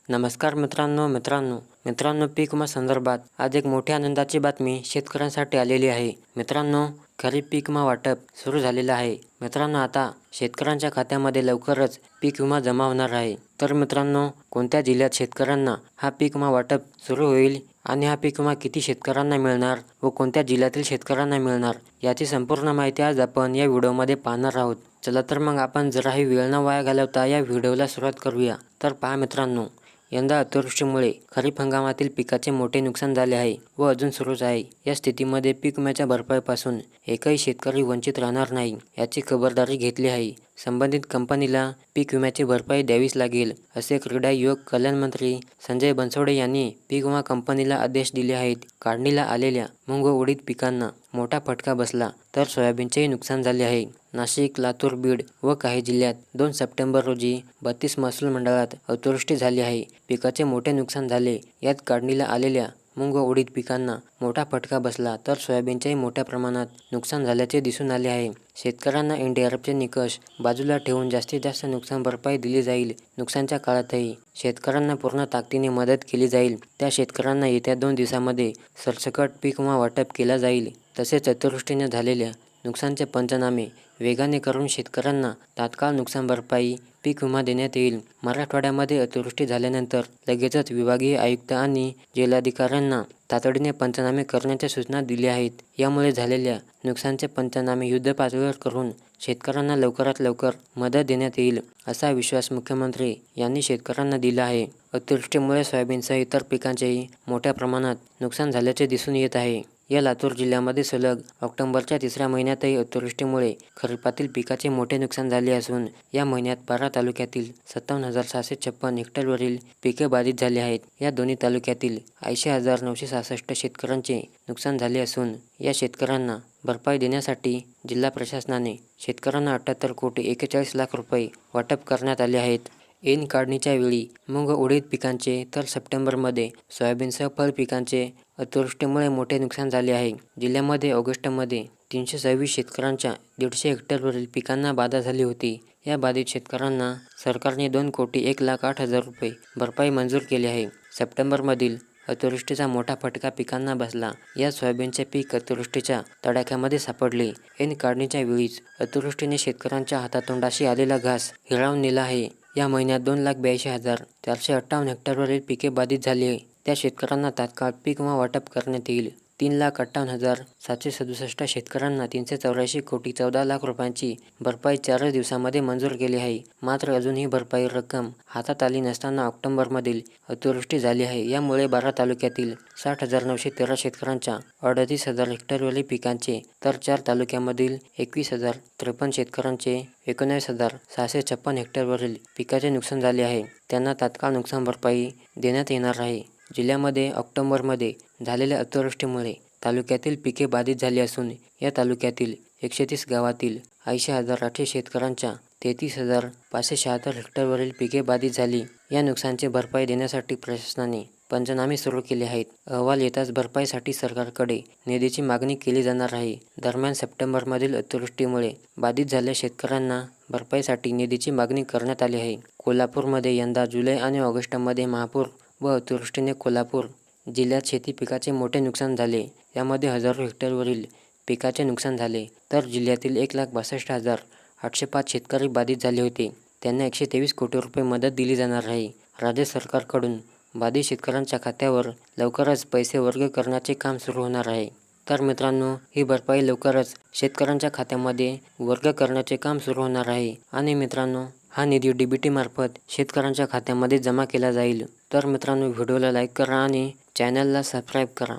नमस्कार मित्रांनो पीक विमा संदर्भात आज एक मोठी आनंदाची बातमी शेतकऱ्यांसाठी आलेली आहे. मित्रांनो, खरीप पीक विमा वाटप सुरू झालेलं आहे. मित्रांनो, आता शेतकऱ्यांच्या खात्यामध्ये लवकरच पीक विमा जमा होणार आहे. तर मित्रांनो, कोणत्या जिल्ह्यात शेतकऱ्यांना हा पीक विमा वाटप सुरू होईल आणि हा पीक विमा किती शेतकऱ्यांना मिळणार व कोणत्या जिल्ह्यातील शेतकऱ्यांना मिळणार याची संपूर्ण माहिती आज आपण या व्हिडिओमध्ये पाहणार आहोत. चला तर मग आपण जराही वेळ न वाया घालवता या व्हिडिओला सुरुवात करूया. तर पहा मित्रांनो, यंदा अतिवृष्टीमुळे खरीप हंगामातील पिकाचे मोठे नुकसान झाले आहे व अजून सुरूच आहे. या स्थितीमध्ये पीक विम्याच्या भरपाईपासून एकही शेतकरी वंचित राहणार नाही याची खबरदारी घेतली आहे. संबंधित कंपनीला पीक विम्याची भरपाई द्यावीच लागेल, असे क्रीडा युवक कल्याण मंत्री संजय बनसोडे यांनी पीक विमा कंपनीला आदेश दिले आहेत. काढणीला आलेल्या मूग व उडीद पिकांना मोठा फटका बसला तर सोयाबीनचेही नुकसान झाले आहे. नाशिक, लातूर, बीड व काही जिल्ह्यात 2 सप्टेंबर रोजी 32 महसूल मंडळात अतिवृष्टी झाली आहे. पिकाचे मोठे नुकसान झाले. यात काढणीला आलेल्या मूग व उडीद पिकांना मोठा फटका बसला तर सोयाबीनचेही मोठ्या प्रमाणात नुकसान झाल्याचे दिसून आले आहे. शेतकऱ्यांना एनडीआरएफचे निकष बाजूला ठेवून जास्तीत जास्त नुकसान भरपाई दिली जाईल. नुकसानच्या काळातही शेतकऱ्यांना पूर्ण ताकदीने मदत केली जाईल. त्या शेतकऱ्यांना येत्या 2 दिवसांमध्ये सरसकट पीक विमा वाटप केला जाईल. तसेच अतिवृष्टीने झालेल्या नुकसानचे पंचनामे वेगाने करून शेतकऱ्यांना तात्काळ नुकसान भरपाई पीक विमा देण्यात येईल. मराठवाड्यामध्ये अतिवृष्टी झाल्यानंतर लगेचच विभागीय आयुक्त आणि जिल्हाधिकाऱ्यांना तातडीने पंचनामे करण्याच्या सूचना दिल्या आहेत. यामुळे झालेल्या नुकसानचे पंचनामे युद्धपातळीवर करून शेतकऱ्यांना लवकरात लवकर मदत देण्यात येईल, असा विश्वास मुख्यमंत्री यांनी शेतकऱ्यांना दिला आहे. अतिवृष्टीमुळे सोयाबीनसह इतर पिकांचेही मोठ्या प्रमाणात नुकसान झाल्याचे दिसून येत आहे. या लातूर जिल्ह्यामध्ये सलग ऑक्टोबरच्या 3ऱ्या महिन्यातही अतिवृष्टीमुळे खरीपातील पिकाचे मोठे नुकसान झाले असून या महिन्यात पारा तालुक्यातील 57,656 हेक्टरवरील पिके बाधित झाली आहेत. या दोन्ही तालुक्यातील 80,966 शेतकऱ्यांचे नुकसान झाले असून या शेतकऱ्यांना भरपाई देण्यासाठी जिल्हा प्रशासनाने शेतकऱ्यांना 78 कोटी 41 लाख रुपये वाटप करण्यात आले आहेत. ऐन काढणीच्या वेळी मूग व उडीद पिकांचे तर सप्टेंबरमध्ये सोयाबीनसह फळ पिकांचे अतिवृष्टीमुळे मोठे नुकसान झाले आहे. जिल्ह्यामध्ये ऑगस्टमध्ये 326 शेतकऱ्यांच्या 150 हेक्टरवरील पिकांना बाधा झाली होती. या बाधित शेतकऱ्यांना सरकारने 2 कोटी 1 लाख 8 हजार रुपये भरपाई मंजूर केली आहे. सप्टेंबरमधील अतिवृष्टीचा मोठा फटका पिकांना बसला. या सोयाबीनचे पीक अतिवृष्टीच्या तडाख्यामध्ये सापडले. ऐन काढणीच्या वेळीच अतिवृष्टीने शेतकऱ्यांच्या हातातोंडाशी आलेला घास हिरावून नेला आहे. या महिन्यात 2,82,458 हेक्टरवरील पिके बाधित झाली आहे. त्या शेतकऱ्यांना तात्काळ पीक विमा वाटप करण्यात येईल. 3,58,767 शेतकऱ्यांना 384 कोटी 14 लाख रुपयांची भरपाई 4 दिवसांमध्ये मंजूर केली आहे. मात्र अजूनही भरपाई रक्कम हातात आली नसताना ऑक्टोबरमधील अतिवृष्टी झाली आहे. यामुळे 12 तालुक्यातील 60,913 शेतकऱ्यांच्या 38,000 हेक्टरवरील पिकांचे तर 4 तालुक्यामधील 21,053 शेतकऱ्यांचे 19,656 हेक्टरवरील पिकाचे नुकसान झाले आहे. त्यांना तात्काळ नुकसान भरपाई देण्यात येणार आहे. जिल्ह्यामध्ये ऑक्टोबरमध्ये झालेल्या अतिवृष्टीमुळे तालुक्यातील पिके बाधित झाली असून या तालुक्यातील 130 गावातील 80,800 शेतकऱ्यांच्या 33,576 हेक्टरवरील पिके बाधित झाली. या नुकसानची भरपाई देण्यासाठी प्रशासनाने पंचनामे सुरू केले आहेत. अहवाल येताच भरपाईसाठी सरकारकडे निधीची मागणी केली जाणार आहे. दरम्यान सप्टेंबरमधील अतिवृष्टीमुळे बाधित झालेल्या शेतकऱ्यांना भरपाईसाठी निधीची मागणी करण्यात आली आहे. कोल्हापूरमध्ये यंदा जुलै आणि ऑगस्टमध्ये महापूर व अतिवृष्टीने कोल्हापूर जिल्ह्यात शेती पिकाचे मोठे नुकसान झाले. यामध्ये हजारो हेक्टरवरील पिकाचे नुकसान झाले तर जिल्ह्यातील 1,62,805 शेतकरी बाधित झाले होते. त्यांना 123 कोटी रुपये मदत दिली जाणार आहे. राज्य सरकारकडून बाधित शेतकऱ्यांच्या खात्यावर लवकरच पैसे वर्ग करण्याचे काम सुरू होणार आहे. तर मित्रांनो, ही भरपाई लवकरच शेतकऱ्यांच्या खात्यामध्ये वर्ग करण्याचे काम सुरू होणार आहे आणि मित्रांनो, हा निधी DBT मार्फत शेतकऱ्यांच्या खात्यामध्ये जमा केला जाईल. तर मित्रांनो, व्हिडिओला लाईक करा आणि चॅनलला सबस्क्राईब करा.